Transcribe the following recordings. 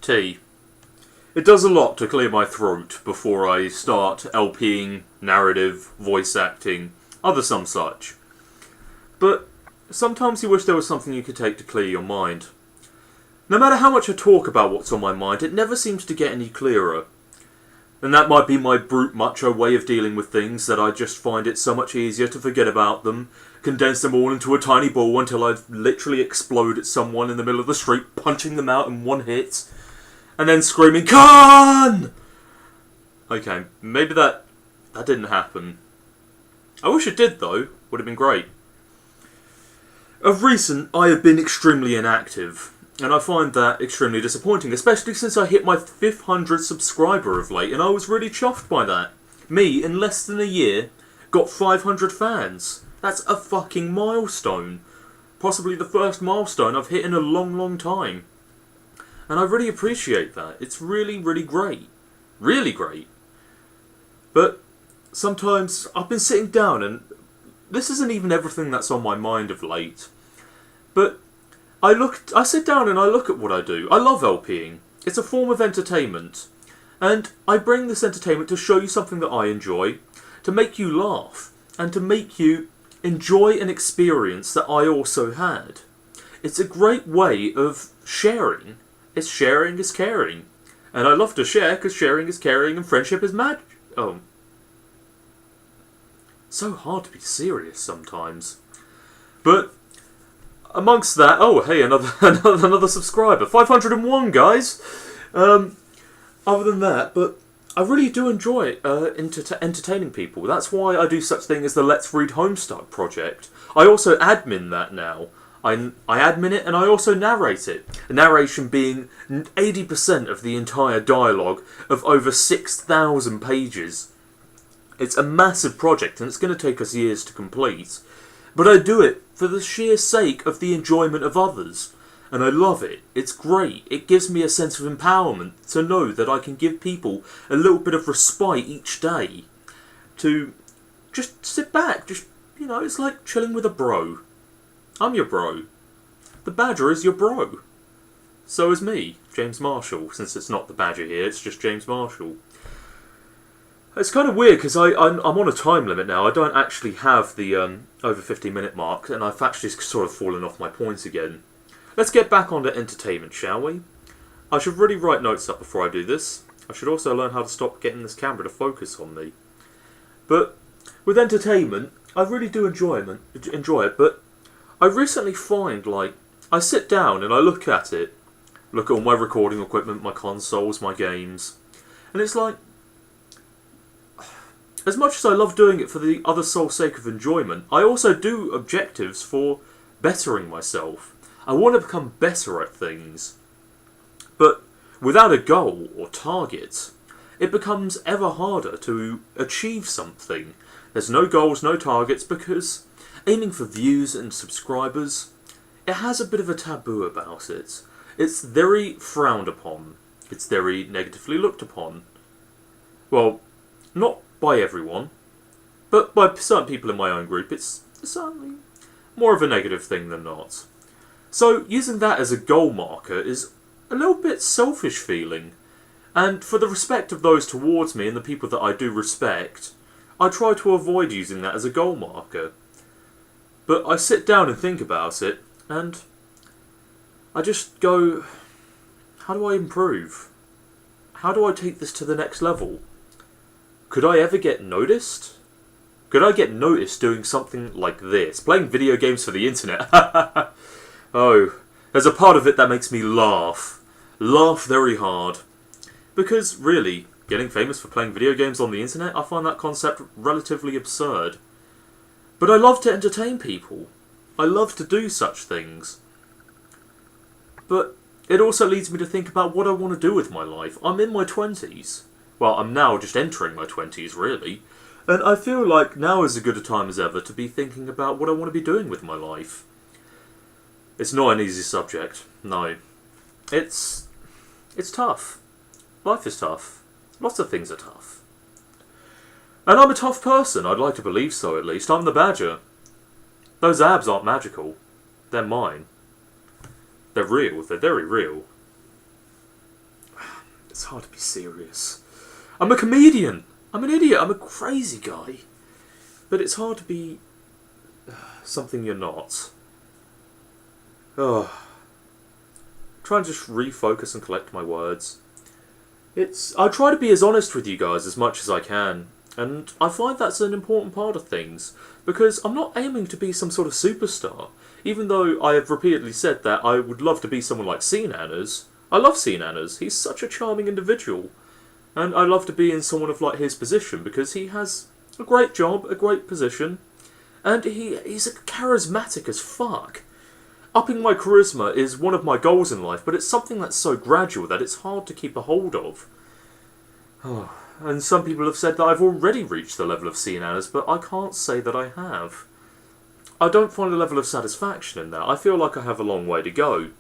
Tea. It does a lot to clear my throat before I start LPing, narrative, voice acting, other some such. But sometimes you wish there was something you could take to clear your mind. No matter how much I talk about what's on my mind, it never seems to get any clearer. And that might be my brute macho way of dealing with things, that I just find it so much easier to forget about them, condense them all into a tiny ball until I literally explode at someone in the middle of the street, punching them out in one hit, and then screaming, "Khan!" Okay, maybe that didn't happen. I wish it did though, would have been great. Of recent, I have been extremely inactive, and I find that extremely disappointing, especially since I hit my 500th subscriber of late, and I was really chuffed by that. Me, in less than a year, got 500 fans. That's a fucking milestone. Possibly the first milestone I've hit in a long, long time. And I really appreciate that. It's really, really great. Really great. But sometimes I've been sitting down, and this isn't even everything that's on my mind of late. But I sit down and I look at what I do. I love LPing. It's a form of entertainment. And I bring this entertainment to show you something that I enjoy, to make you laugh, and to make you enjoy an experience that I also had. It's a great way of sharing. It's sharing is caring. And I love to share because sharing is caring and friendship is magic. Oh. So hard to be serious sometimes. But amongst that, oh hey, another subscriber, 501 guys. Other than that, but I really do enjoy entertaining people. That's why I do such thing as the Let's Read Homestuck project. I also admin that now. I admin it and I also narrate it. The narration being 80% of the entire dialogue of over 6,000 pages. It's a massive project and it's going to take us years to complete. But I do it for the sheer sake of the enjoyment of others. And I love it. It's great. It gives me a sense of empowerment to know that I can give people a little bit of respite each day. To just sit back. Just, it's like chilling with a bro. I'm your bro. The Badger is your bro. So is me, James Marshall. Since it's not the Badger here, it's just James Marshall. It's kind of weird because I'm on a time limit now. I don't actually have the over 50-minute mark, and I've actually sort of fallen off my points again. Let's get back onto entertainment, shall we? I should really write notes up before I do this. I should also learn how to stop getting this camera to focus on me. But with entertainment, I really do enjoy it, but I recently find, I sit down and I look at it, look at all my recording equipment, my consoles, my games, and it's like, as much as I love doing it for the other sole sake of enjoyment, I also do objectives for bettering myself. I want to become better at things. But without a goal or target, it becomes ever harder to achieve something. There's no goals, no targets, because aiming for views and subscribers, it has a bit of a taboo about it. It's very frowned upon. It's very negatively looked upon. Well, not by everyone, but by certain people in my own group, it's certainly more of a negative thing than not. So using that as a goal marker is a little bit selfish feeling, and for the respect of those towards me and the people that I do respect, I try to avoid using that as a goal marker. But I sit down and think about it, and I just go, how do I improve? How do I take this to the next level? Could I ever get noticed? Could I get noticed doing something like this? Playing video games for the internet? Oh, there's a part of it that makes me laugh. Laugh very hard. Because, really, getting famous for playing video games on the internet, I find that concept relatively absurd. But I love to entertain people. I love to do such things. But it also leads me to think about what I want to do with my life. I'm in my 20s. Well, I'm now just entering my 20s, really. And I feel like now is as good a time as ever to be thinking about what I want to be doing with my life. It's not an easy subject, no. It's tough. Life is tough. Lots of things are tough. And I'm a tough person, I'd like to believe so at least. I'm the Badger. Those abs aren't magical. They're mine. They're real, they're very real. It's hard to be serious. I'm a comedian. I'm an idiot. I'm a crazy guy. But it's hard to be something you're not. Oh. Try and just refocus and collect my words. I try to be as honest with you guys as much as I can. And I find that's an important part of things. Because I'm not aiming to be some sort of superstar. Even though I have repeatedly said that I would love to be someone like Anna's. I love Anna's. He's such a charming individual. And I love to be in someone of like his position because he has a great job, a great position, and he's charismatic as fuck. Upping my charisma is one of my goals in life, but it's something that's so gradual that it's hard to keep a hold of. Oh, and some people have said that I've already reached the level of Anna's, but I can't say that I have. I don't find a level of satisfaction in that. I feel like I have a long way to go.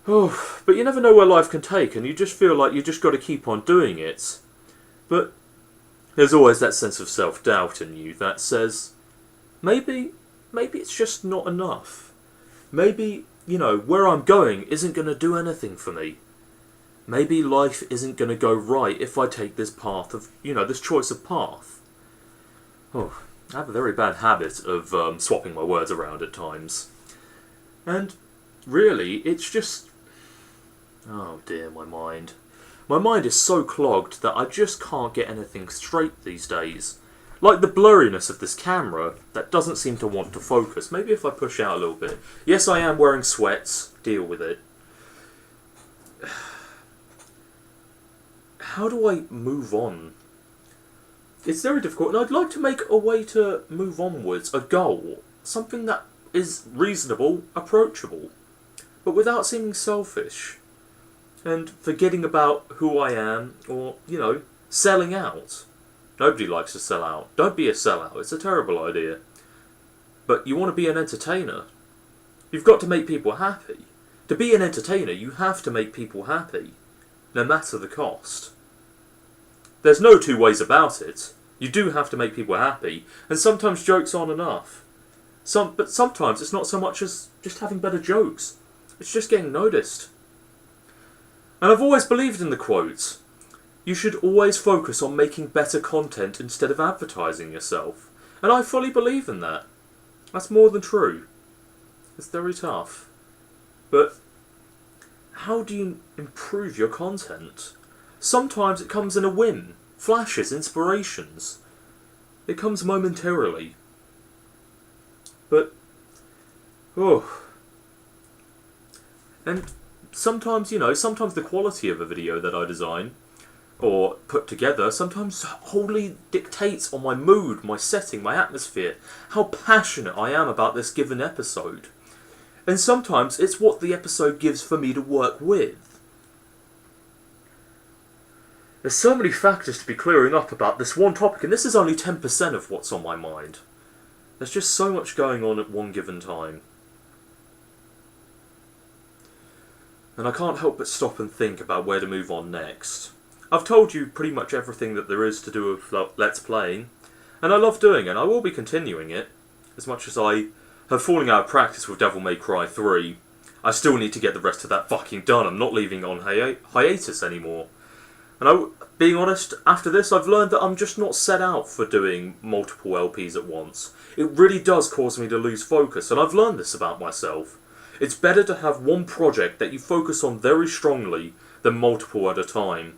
Oh, but you never know where life can take, and you just feel like you just got to keep on doing it. But there's always that sense of self-doubt in you that says, maybe it's just not enough. Maybe, where I'm going isn't going to do anything for me. Maybe life isn't going to go right if I take this path of, this choice of path. Oh, I have a very bad habit of swapping my words around at times. And really, it's just... Oh dear, my mind. My mind is so clogged that I just can't get anything straight these days. Like the blurriness of this camera that doesn't seem to want to focus. Maybe if I push out a little bit. Yes, I am wearing sweats. Deal with it. How do I move on? It's very difficult, and I'd like to make a way to move onwards, a goal. Something that is reasonable, approachable, but without seeming selfish. And forgetting about who I am, or, selling out. Nobody likes to sell out. Don't be a sellout, it's a terrible idea. But you want to be an entertainer. You've got to make people happy. To be an entertainer, you have to make people happy, no matter the cost. There's no two ways about it. You do have to make people happy, and sometimes jokes aren't enough. But sometimes it's not so much as just having better jokes. It's just getting noticed. And I've always believed in the quote, you should always focus on making better content instead of advertising yourself. And I fully believe in that. That's more than true. It's very tough. But how do you improve your content? Sometimes it comes in a whim, flashes, inspirations. It comes momentarily. But, and sometimes, sometimes the quality of a video that I design or put together sometimes wholly dictates on my mood, my setting, my atmosphere, how passionate I am about this given episode. And sometimes it's what the episode gives for me to work with. There's so many factors to be clearing up about this one topic, and this is only 10% of what's on my mind. There's just so much going on at one given time. And I can't help but stop and think about where to move on next. I've told you pretty much everything that there is to do with Let's Playing, and I love doing it, and I will be continuing it. As much as I have fallen out of practice with Devil May Cry 3, I still need to get the rest of that fucking done. I'm not leaving it on hiatus anymore. And being honest, after this I've learned that I'm just not set out for doing multiple LPs at once. It really does cause me to lose focus, and I've learned this about myself. It's better to have one project that you focus on very strongly than multiple at a time,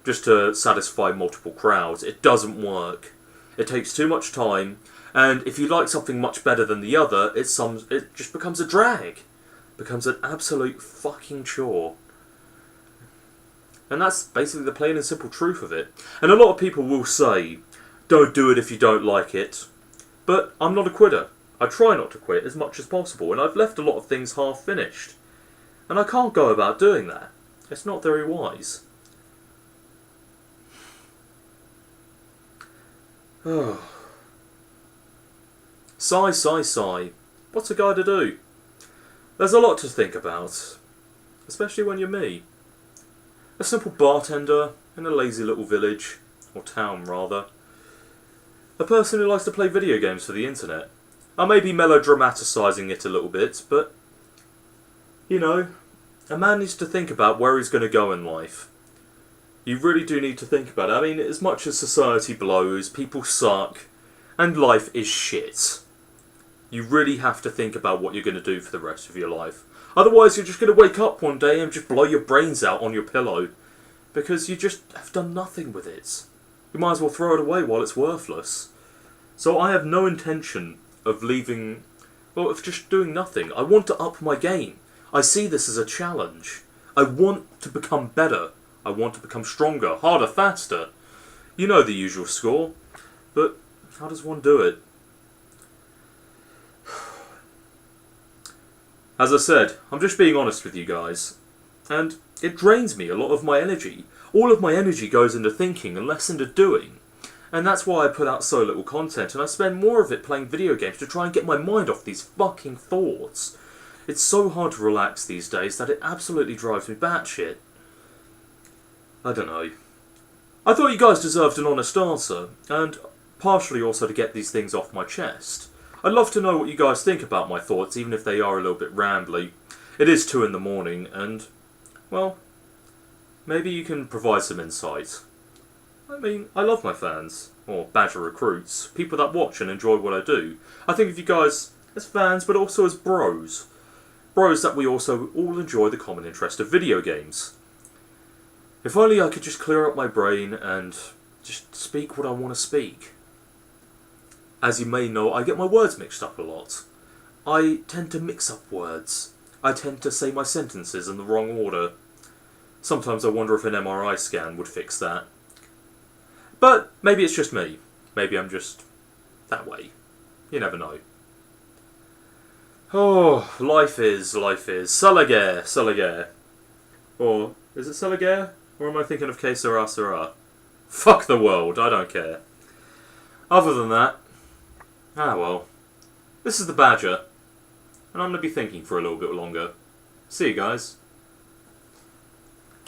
just to satisfy multiple crowds. It doesn't work. It takes too much time, and if you like something much better than the other, it just becomes a drag. It becomes an absolute fucking chore. And that's basically the plain and simple truth of it. And a lot of people will say, don't do it if you don't like it. But I'm not a quitter. I try not to quit as much as possible, and I've left a lot of things half finished. And I can't go about doing that. It's not very wise. Oh. Sigh, sigh, sigh. What's a guy to do? There's a lot to think about. Especially when you're me. A simple bartender in a lazy little village, or town rather. A person who likes to play video games for the internet. I may be melodramatising it a little bit, but, a man needs to think about where he's going to go in life. You really do need to think about it. I mean, as much as society blows, people suck, and life is shit, you really have to think about what you're going to do for the rest of your life. Otherwise, you're just going to wake up one day and just blow your brains out on your pillow, because you just have done nothing with it. You might as well throw it away while it's worthless. So I have no intention of leaving, well, of just doing nothing. I want to up my game. I see this as a challenge. I want to become better. I want to become stronger, harder, faster. You know the usual score. But how does one do it? As I said, I'm just being honest with you guys. And it drains me a lot of my energy. All of my energy goes into thinking and less into doing. And that's why I put out so little content, and I spend more of it playing video games to try and get my mind off these fucking thoughts. It's so hard to relax these days that it absolutely drives me batshit. I don't know. I thought you guys deserved an honest answer, and partially also to get these things off my chest. I'd love to know what you guys think about my thoughts, even if they are a little bit rambly. It is 2 in the morning, and, well, maybe you can provide some insight. I mean, I love my fans, or Badger recruits, people that watch and enjoy what I do. I think of you guys as fans, but also as bros. Bros that we also all enjoy the common interest of video games. If only I could just clear up my brain and just speak what I want to speak. As you may know, I get my words mixed up a lot. I tend to mix up words. I tend to say my sentences in the wrong order. Sometimes I wonder if an MRI scan would fix that. But maybe it's just me. Maybe I'm just that way. You never know. Oh, life is. Salaguerre, Salaguerre. Or, is it Salaguerre? Or am I thinking of Que Sera Sera? Fuck the world, I don't care. Other than that, well. This is the Badger, and I'm going to be thinking for a little bit longer. See you guys.